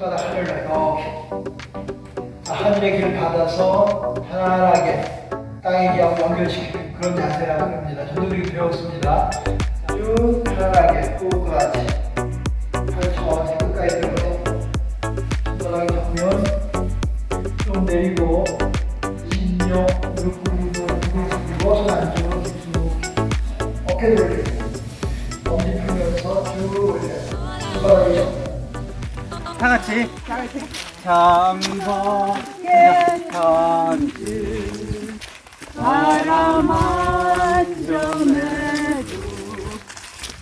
손바닥 하늘로 이렇게. 자, 하늘의 길을 받아서 편안하게 땅에 연결시키는 그런 자세라고 합니다. 저도 그렇게 배웠습니다. 쭉 편안하게 꾹꾹하지. 펼쳐 끝까지 들어서 손바닥이 잡으면 좀 내리고 신경 무릎 굽히고 손 안쪽으로 쭉 어깨 돌리고 엄지 풀면서 쭉 올려요. 손바닥이 다 같이 참고 편지 바람 한점에도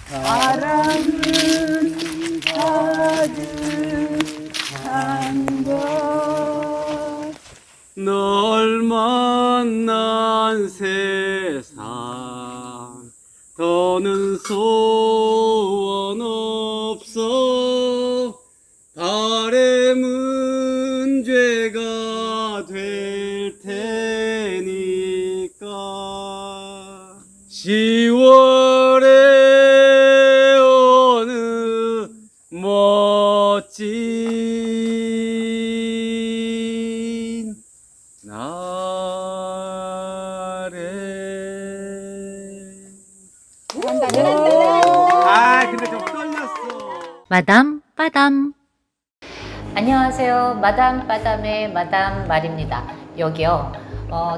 사랑은 가득한 것 널 만난 세상 더는 소원 없어 바램은 죄가 될 테니까 10월의 어느 멋진 날에 아 근데 좀 떨렸어. 마담 빠담. 안녕하세요. 마담 빠담의 마담 말입니다. 여기요.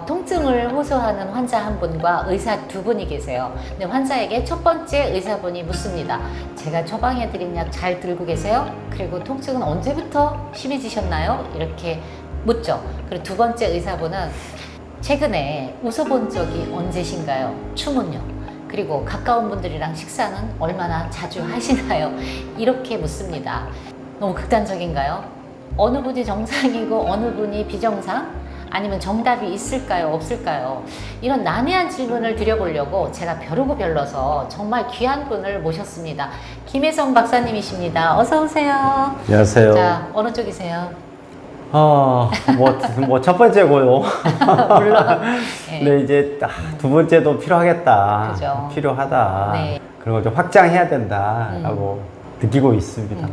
통증을 호소하는 환자 한 분과 의사 두 분이 계세요. 근데 환자에게 첫 번째 의사분이 묻습니다. 제가 처방해드린 약 잘 들고 계세요? 그리고 통증은 언제부터 심해지셨나요? 이렇게 묻죠. 그리고 두 번째 의사분은 최근에 웃어본 적이 언제신가요? 춤은요? 그리고 가까운 분들이랑 식사는 얼마나 자주 하시나요? 이렇게 묻습니다. 너무 극단적인가요? 어느 분이 정상이고 어느 분이 비정상? 아니면 정답이 있을까요? 없을까요? 이런 난해한 질문을 드려보려고 제가 벼르고 별러서 정말 귀한 분을 모셨습니다. 김혜성 박사님이십니다. 어서 오세요. 안녕하세요. 자, 어느 쪽이세요? 첫 번째고요. 물론. 네. 근데 이제 두 번째도 필요하겠다. 그죠. 필요하다. 네. 그런 걸 좀 확장해야 된다라고 느끼고 있습니다.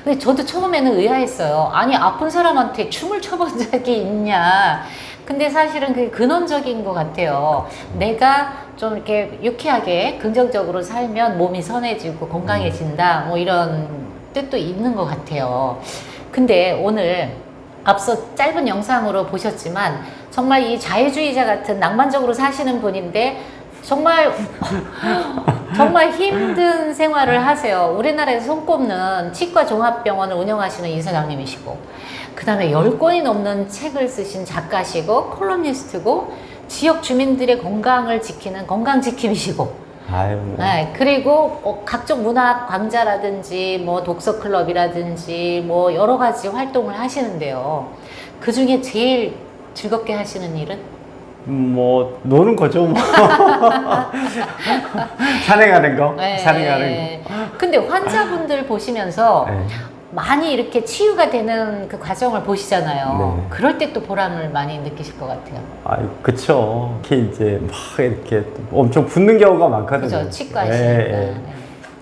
근데 저도 처음에는 의아했어요. 아니, 아픈 사람한테 춤을 춰본 적이 있냐. 근데 사실은 그게 근원적인 것 같아요. 내가 좀 이렇게 유쾌하게 긍정적으로 살면 몸이 선해지고 건강해진다. 뭐 이런 뜻도 있는 것 같아요. 근데 오늘 앞서 짧은 영상으로 보셨지만 정말 이 자유주의자 같은 낭만적으로 사시는 분인데 정말 힘든 생활을 하세요. 우리나라에서 손꼽는 치과 종합병원을 운영하시는 이사장님이시고, 그 다음에 10권이 넘는 책을 쓰신 작가시고 콜럼니스트고 지역 주민들의 건강을 지키는 건강지킴이시고, 아유, 네, 그리고 각종 문학 강좌라든지 뭐 독서 클럽이라든지 뭐 여러 가지 활동을 하시는데요. 그 중에 제일 즐겁게 하시는 일은? 노는 거죠. 뭐. 산행하는 거. 네. 산행하는 거. 근데 환자분들 보시면서 네. 많이 이렇게 치유가 되는 그 과정을 보시잖아요. 네. 그럴 때 또 보람을 많이 느끼실 것 같아요. 그쵸. 이렇게 이제 막 이렇게 엄청 붓는 경우가 많거든요. 그죠? 치과시니까. 네.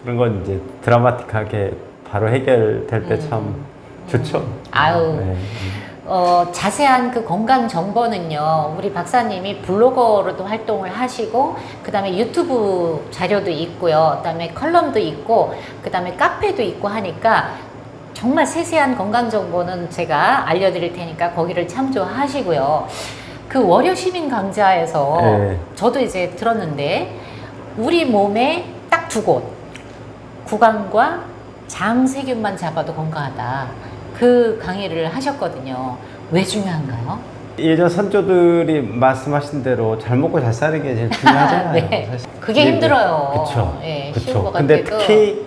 그런 건 이제 드라마틱하게 바로 해결될 때 참 좋죠. 아유. 네. 자세한 그 건강 정보는요, 우리 박사님이 블로거로도 활동을 하시고, 그 다음에 유튜브 자료도 있고요, 그 다음에 컬럼도 있고, 그 다음에 카페도 있고 하니까 정말 세세한 건강 정보는 제가 알려드릴 테니까 거기를 참조하시고요. 그 월요 시민 강좌에서 네. 저도 이제 들었는데, 우리 몸에 딱 두 곳, 구강과 장세균만 잡아도 건강하다. 그 강의를 하셨거든요. 왜 중요한가요? 예전 선조들이 말씀하신 대로 잘 먹고 잘 사는 게 제일 중요하잖아요. 네. 사실. 그게 힘들어요. 그쵸. 예, 그쵸. 쉬운 것 근데 같아도. 특히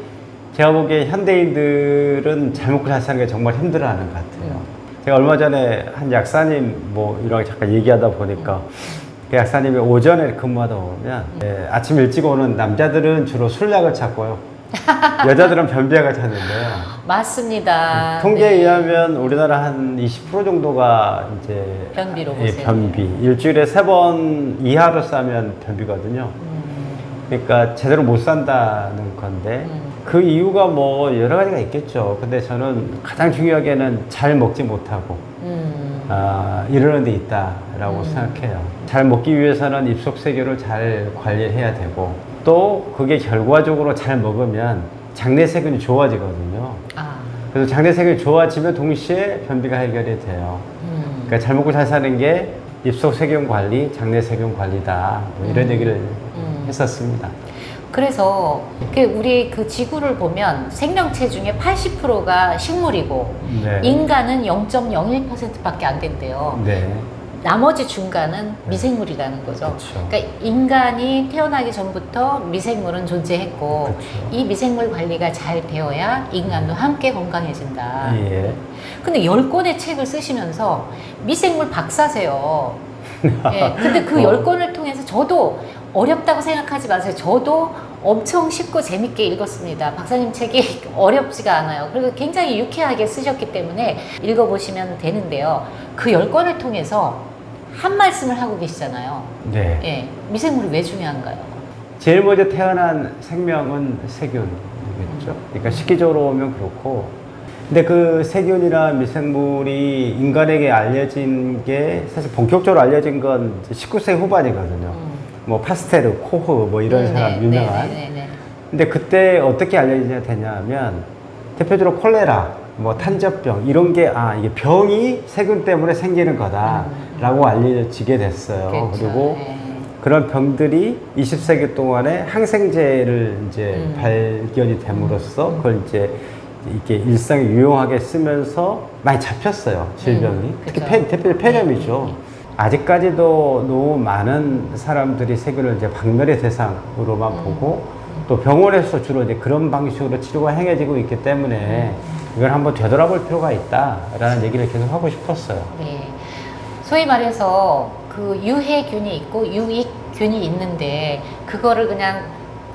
제가 보기에 현대인들은 잘 먹고 잘 사는 게 정말 힘들어하는 것 같아요. 제가 얼마 전에 한 약사님 이런 잠깐 얘기하다 보니까 그 약사님이 오전에 근무하다 보면 아침 일찍 오는 남자들은 주로 술약을 찾고요. 여자들은 변비약을 찾는데요. 맞습니다. 통계에 네. 의하면 우리나라 한 20% 정도가 이제 변비로 예, 보세요. 변비. 일주일에 3번 이하로 싸면 변비거든요. 그러니까 제대로 못 산다는 건데 그 이유가 뭐 여러 가지가 있겠죠. 근데 저는 가장 중요하게는 잘 먹지 못하고 이러는 데 있다라고 생각해요. 잘 먹기 위해서는 입속세균을 잘 관리해야 되고 또 그게 결과적으로 잘 먹으면 장내세균이 좋아지거든요. 그래서 장내세균이 좋아지면 동시에 변비가 해결이 돼요. 그러니까 잘 먹고 잘 사는 게 입속세균 관리, 장내세균 관리다. 뭐 이런 얘기를 했었습니다. 그래서 우리 그 지구를 보면 생명체 중에 80%가 식물이고 네. 인간은 0.01%밖에 안 된대요. 네. 나머지 중간은 미생물이라는 거죠. 그렇죠. 그러니까 인간이 태어나기 전부터 미생물은 존재했고 그렇죠. 이 미생물 관리가 잘 되어야 인간도 함께 건강해진다. 예. 근데 10권의 책을 쓰시면서 미생물 박사세요. 예, 근데 그 10권을 통해서 저도 어렵다고 생각하지 마세요. 저도 엄청 쉽고 재밌게 읽었습니다. 박사님 책이 어렵지가 않아요. 그리고 굉장히 유쾌하게 쓰셨기 때문에 읽어보시면 되는데요. 그 10권을 통해서 한 말씀을 하고 계시잖아요. 네. 예, 미생물이 왜 중요한가요? 제일 먼저 태어난 생명은 세균이겠죠. 그러니까 식기적으로 보면 그렇고. 근데 그 세균이나 미생물이 인간에게 알려진 게 사실 본격적으로 알려진 건 19세기 후반이거든요. 뭐 파스테르, 코흐 뭐 이런 사람 유명한. 근데 그때 어떻게 알려지냐면 대표적으로 콜레라, 뭐 탄저병 이런 게 이게 병이 세균 때문에 생기는 거다라고 알려지게 됐어요. 그렇죠. 그리고 네. 그런 병들이 20세기 동안에 항생제를 이제 발견이 됨으로써 그걸 이제 이렇게 일상에 유용하게 쓰면서 많이 잡혔어요. 질병이. 특히 대표적으로 폐렴이죠. 아직까지도 너무 많은 사람들이 세균을 이제 박멸의 대상으로만 보고 또 병원에서 주로 이제 그런 방식으로 치료가 행해지고 있기 때문에 이걸 한번 되돌아볼 필요가 있다라는 얘기를 계속 하고 싶었어요. 네. 소위 말해서 그 유해균이 있고 유익균이 있는데 그거를 그냥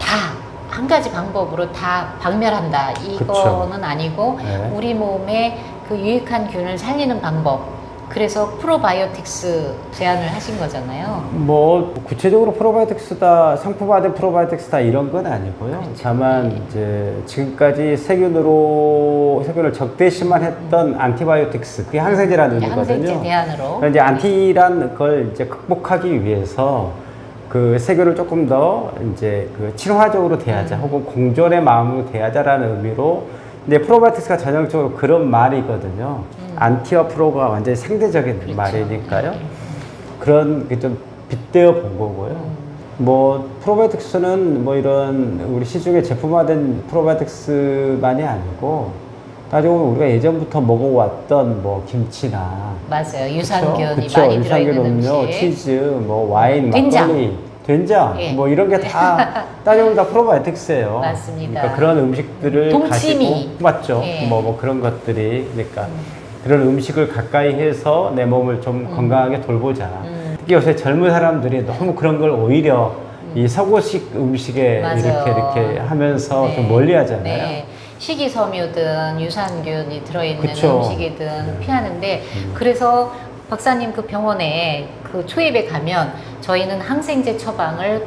다 한 가지 방법으로 다 박멸한다. 이거는 그쵸. 아니고 네. 우리 몸에 그 유익한 균을 살리는 방법. 그래서 프로바이오틱스 제안을 하신 거잖아요. 뭐 구체적으로 프로바이오틱스다, 상품화된 프로바이오틱스다 이런 건 아니고요. 그렇죠. 다만 이제 지금까지 세균을 적대시만 했던 안티바이오틱스, 그게 항생제라는 의미거든요. 항생제 대안으로. 그러니까 이제 안티란 걸 이제 극복하기 위해서 그 세균을 조금 더 이제 그 친화적으로 대하자, 혹은 공존의 마음으로 대하자라는 의미로 이제 프로바이오틱스가 전형적으로 그런 말이거든요. 안티와 프로가 완전히 상대적인 그렇죠. 말이니까요. 그런 게 좀 빗대어 본 거고요. 뭐 프로바이오틱스는 뭐 이런 우리 시중에 제품화된 프로바이오틱스만이 아니고 따지고 보면 우리가 예전부터 먹어왔던 뭐 김치나 맞아요. 유산균이 그쵸? 많이 유산균 들어있는 음료, 음식. 치즈, 뭐 와인, 된장. 막걸리, 된장, 예. 뭐 이런 게 다 따지고 보면 다 프로바이오틱스예요. 맞습니다. 그러니까 그런 음식들을 동치미. 가지고 맞죠. 예. 뭐 그런 것들이 그러니까 그런 음식을 가까이 해서 내 몸을 좀 건강하게 돌보자. 특히 요새 젊은 사람들이 너무 그런 걸 오히려 이 서구식 음식에 맞아요. 이렇게 하면서 네. 좀 멀리 하잖아요. 네. 식이섬유든 유산균이 들어있는 그쵸. 음식이든 피하는데 그래서 박사님 그 병원에 그 초입에 가면 저희는 항생제 처방을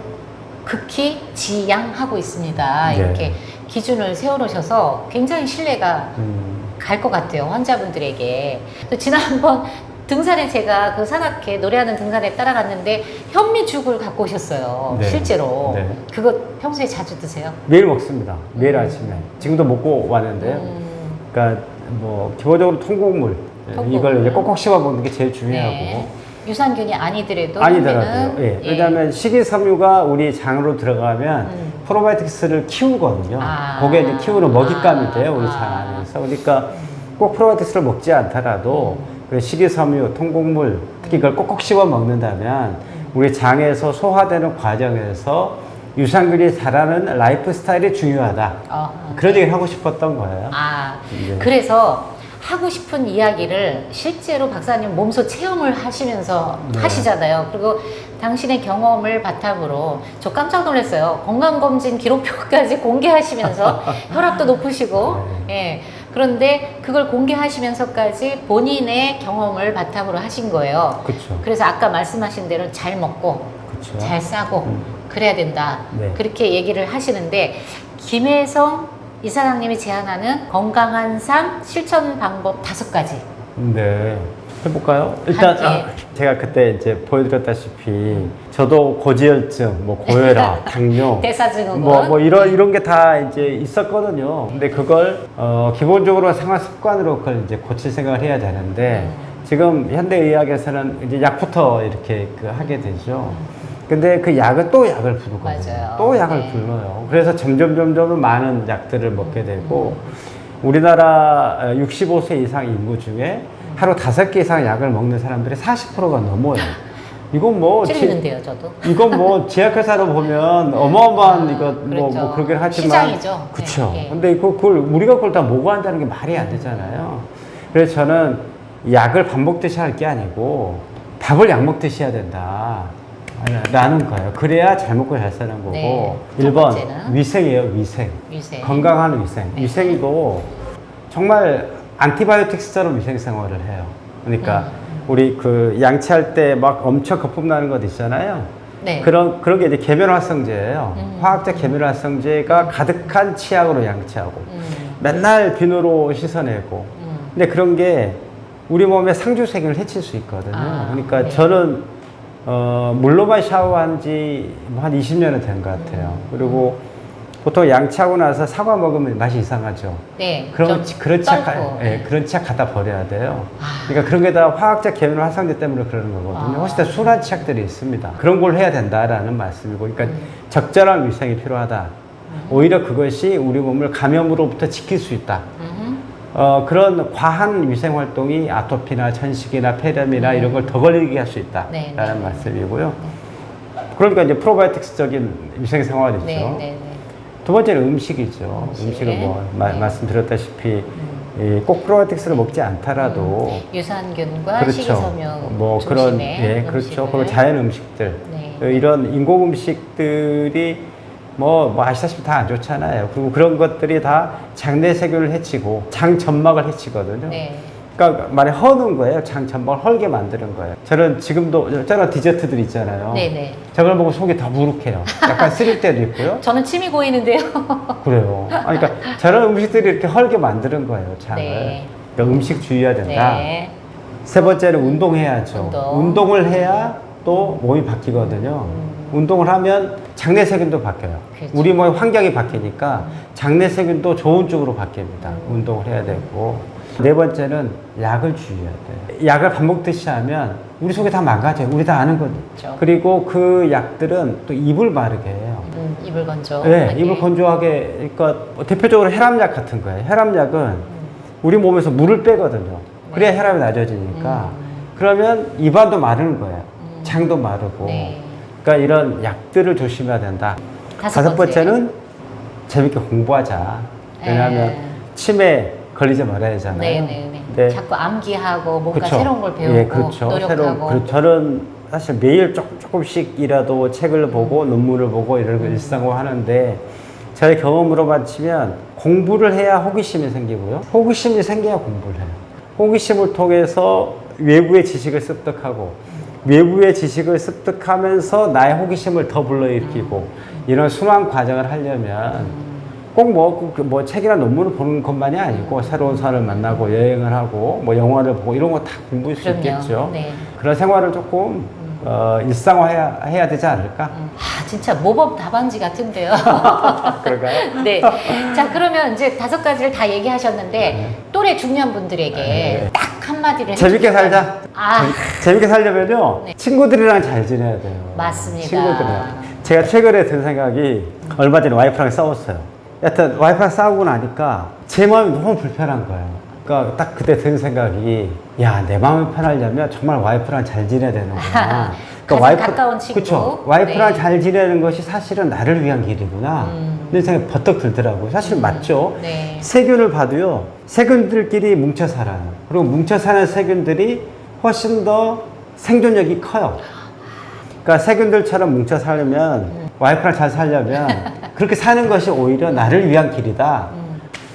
극히 지양하고 있습니다. 네. 이렇게 기준을 세워놓으셔서 굉장히 신뢰가 갈 것 같아요. 환자분들에게. 또 지난번 등산에 제가 그 산악회 노래하는 등산에 따라갔는데 현미죽을 갖고 오셨어요. 네. 실제로. 네. 그거 평소에 자주 드세요? 매일 먹습니다. 매일 아침에. 지금도 먹고 왔는데요. 그러니까 뭐 기본적으로 통곡물 이걸 이제 꼭꼭 씹어 먹는 게 제일 중요하고. 네. 유산균이 아니더라도 아니더라도요. 현미는, 예. 왜냐하면 식이섬유가 우리 장으로 들어가면 프로바이오틱스를 키우거든요. 그게 이제 키우는 먹잇감이 돼요, 우리 장 안에서. 그러니까 꼭 프로바이오틱스를 먹지 않더라도 그 식이섬유, 통곡물, 특히 그걸 꼭꼭 씹어 먹는다면 우리 장에서 소화되는 과정에서 유산균이 자라는 라이프 스타일이 중요하다. 그런 얘기를 하고 싶었던 거예요. 네. 그래서 하고 싶은 이야기를 실제로 박사님 몸소 체험을 하시면서 네. 하시잖아요. 그리고 당신의 경험을 바탕으로 저 깜짝 놀랐어요. 건강검진 기록표까지 공개하시면서 혈압도 높으시고 예. 그런데 그걸 공개하시면서까지 본인의 경험을 바탕으로 하신 거예요. 그렇죠. 그래서 아까 말씀하신 대로 잘 먹고 그렇죠. 잘 싸고 그래야 된다. 네. 그렇게 얘기를 하시는데 김혜성 이사장님이 제안하는 건강한 삶 실천 방법 5가지. 네. 해볼까요? 일단 함께. 제가 그때 이제 보여드렸다시피 저도 고지혈증, 뭐 고혈압, 당뇨, 대사증후군. 뭐 이런 게 다 이제 있었거든요. 근데 그걸 기본적으로 생활 습관으로 그걸 이제 고칠 생각을 해야 되는데 지금 현대의학에서는 이제 약부터 이렇게 하게 되죠. 근데 그 약은 또 약을 부르거든요. 맞아요. 또 약을 네. 불러요. 그래서 점점 많은 약들을 먹게 되고 우리나라 65세 이상 인구 중에 하루 5개 이상 약을 먹는 사람들이 40%가 넘어요. 이건 뭐 찔리는데요, 저도. 이건 뭐 제약회사로 보면 어마어마한 이거 뭐 그렇죠. 그러긴 하지만 시장이죠. 그렇죠. 네, 네. 근데 그걸 우리가 그걸 다 먹어 한다는 게 말이 안 되잖아요. 그래서 저는 약을 밥 먹듯이 할 게 아니고 밥을 약 먹듯이 해야 된다. 라는 거예요. 그래야 잘 먹고 잘 사는 거고. 네. 첫 1번 번째는? 위생이에요. 위생. 위생. 건강한 위생. 네. 위생도 정말 안티바이오틱스처럼 위생 생활을 해요. 그러니까 우리 그 양치할 때 막 엄청 거품 나는 것 있잖아요. 네. 그런 게 이제 계면활성제예요. 화학적 계면활성제가 가득한 치약으로 양치하고 맨날 비누로 씻어내고. 근데 그런 게 우리 몸에 상주세균을 해칠 수 있거든요. 아, 그러니까 네. 저는 물로만 샤워한 지 한 20년은 된 것 같아요. 그리고 보통 양치하고 나서 사과 먹으면 맛이 이상하죠. 네. 그런 좀 그런 치약 떫고. 그런 치약 갖다 버려야 돼요. 아. 그러니까 그런 게 다 화학적 계면 활성제 때문에 그러는 거거든요. 아. 훨씬 더 순한 치약들이 있습니다. 그런 걸 해야 된다라는 말씀이고, 그러니까 적절한 위생이 필요하다. 오히려 그것이 우리 몸을 감염으로부터 지킬 수 있다. 그런 과한 위생 활동이 아토피나 천식이나 폐렴이나 이런 걸 더 걸리게 할 수 있다라는 네, 네. 말씀이고요. 그러니까 이제 프로바이오틱스적인 위생 생활이죠. 네, 네, 네. 두 번째는 음식이죠. 음식. 음식은 뭐 네. 말씀드렸다시피 꼭 프로바이오틱스를 먹지 않더라도 유산균과 그렇죠. 식이섬유 뭐 그런 중심의 그렇죠. 음식을. 그리고 자연 음식들 네. 이런 인공 음식들이 뭐 아시다시피 다 안 좋잖아요. 그리고 그런 것들이 다 장내 세균을 해치고 장 점막을 해치거든요. 네. 그러니까 말에 허는 거예요. 장 점막을 헐게 만드는 거예요. 저는 지금도 저런 디저트들 있잖아요. 네네. 저걸 보고 속이 더부룩해요. 약간 쓰릴 때도 있고요. 저는 침이 고이는데요. 그래요. 그러니까 저런 음식들이 이렇게 헐게 만드는 거예요, 장을. 네. 그러니까 음식 주의해야 된다. 네. 세 번째는 운동해야죠. 운동. 을 해야 또 몸이 바뀌거든요. 운동을 하면 장내 세균도 바뀌어요. 그렇죠. 우리 몸의 환경이 바뀌니까 장내 세균도 좋은 쪽으로 바뀝니다. 운동을 해야 되고. 네 번째는 약을 주의해야 돼요. 약을 밥 먹듯이 하면 우리 속이 다 망가져요. 우리 다 아는 거죠. 그렇죠. 그리고 그 약들은 또 입을 마르게 해요. 입을 건조. 네, 입을 건조하게, 그러니까 대표적으로 혈압약 같은 거예요. 혈압약은 우리 몸에서 물을 빼거든요. 그래야 혈압이 낮아지니까. 그러면 입안도 마르는 거예요. 장도 마르고. 네. 그러니까 이런 약들을 조심해야 된다. 다섯 다섯 번째. 번째는 재밌게 공부하자. 왜냐하면 네. 치매에 걸리지 말아야 하잖아요. 네네네. 네. 자꾸 암기하고 뭔가 그쵸. 새로운 걸 배우고 예, 그렇죠. 노력하고. 저는 사실 매일 조금씩이라도 책을 보고 논문을 보고 이런 걸 일상화 하는데 저의 경험으로만 치면 공부를 해야 호기심이 생기고요. 호기심이 생겨야 공부를 해요. 호기심을 통해서 외부의 지식을 습득하고 외부의 지식을 습득하면서 나의 호기심을 더 불러일으키고 이런 순환 과정을 하려면 꼭 뭐 책이나 논문을 보는 것만이 아니고 새로운 사람을 만나고 여행을 하고 뭐 영화를 보고 이런 거 다 공부할 수 그럼요. 있겠죠. 네. 그런 생활을 조금 일상화해야 되지 않을까? 아, 진짜 모범 답안지 같은데요. 그럴까요? 네. 자, 그러면 이제 5가지를 다 얘기하셨는데 또래 중년 분들에게 네. 딱 한마디를 재밌게 해주시면- 살자. 아, 재밌게 살려면요. 네. 친구들이랑 잘 지내야 돼요. 맞습니다. 친구들이랑. 제가 최근에 든 생각이 얼마 전에 와이프랑 싸웠어요. 여튼 와이프랑 싸우고 나니까 제 마음이 너무 불편한 거예요. 그러니까 딱 그때 든 생각이 야, 내 마음이 편하려면 정말 와이프랑 잘 지내야 되는구나. 가장 가까운 친구. 그쵸. 와이프랑 네. 잘 지내는 것이 사실은 나를 위한 길이구나. 이런 생각이 버떡 들더라고요. 사실 맞죠. 네. 세균을 봐도요. 세균들끼리 뭉쳐 살아요. 그리고 뭉쳐 사는 세균들이 훨씬 더 생존력이 커요. 그러니까 세균들처럼 뭉쳐 살려면 와이프랑 잘 살려면 그렇게 사는 것이 오히려 나를 위한 길이다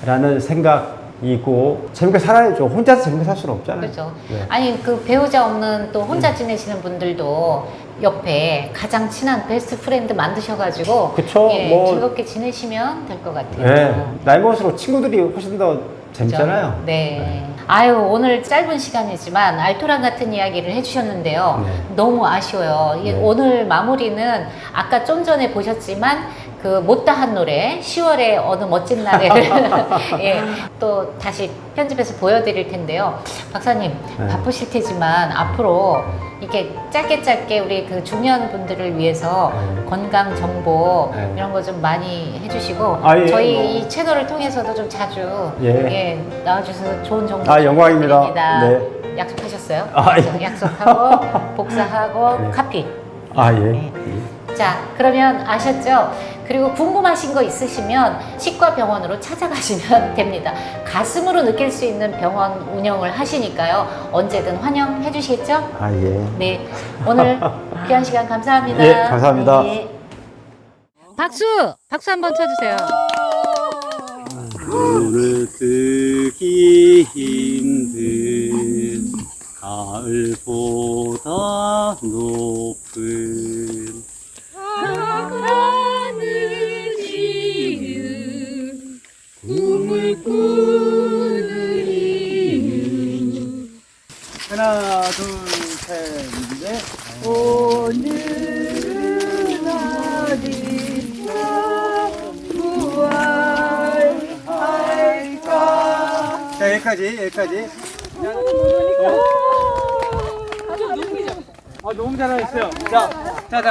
라는 생각이고 재밌게 살아야죠. 혼자서 재밌게 살 수는 없잖아요. 그렇죠. 네. 아니 그 배우자 없는 또 혼자 지내시는 분들도 옆에 가장 친한 베스트 프렌드 만드셔가지고 그쵸, 예, 뭐- 즐겁게 지내시면 될 것 같아요. 네. 나이 먹을수록 친구들이 훨씬 더 재밌잖아요. 그죠? 네. 아유, 오늘 짧은 시간이지만 알토란 같은 이야기를 해주셨는데요. 네. 너무 아쉬워요. 네. 오늘 마무리는 아까 좀 전에 보셨지만 그 못다한 노래 10월의 어느 멋진 날에 예, 또 다시 편집해서 보여드릴 텐데요. 박사님 네. 바쁘실 테지만 앞으로 이렇게 짧게 우리 그 중년 분들을 위해서 네. 건강 정보 네. 이런 거 좀 많이 해주시고 아, 예, 저희 뭐. 이 채널을 통해서도 좀 자주 예. 나와주셔서 좋은 정보 아, 영광입니다. 드립니다. 네. 약속하셨어요? 아, 그래서 예. 약속하고 복사하고 네. 카피. 아, 예. 네. 자, 그러면 아셨죠? 그리고 궁금하신 거 있으시면 치과 병원으로 찾아가시면 됩니다. 가슴으로 느낄 수 있는 병원 운영을 하시니까요. 언제든 환영해 주시겠죠? 아, 예. 네. 오늘 귀한 시간 감사합니다. 예, 감사합니다. 네. 박수! 박수 한번 쳐주세요. 눈을 뜨기 힘든 가을보다 높은 꿈을 꾸는 이유 하나, 둘, 셋, 넷. 오늘은 어디서 부활할까? 자, 여기까지. 너무 잘하셨어요. 자,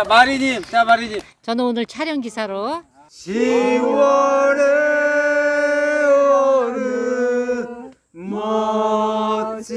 마리님. 저는 오늘 촬영 기사로 10월에 오는 멋진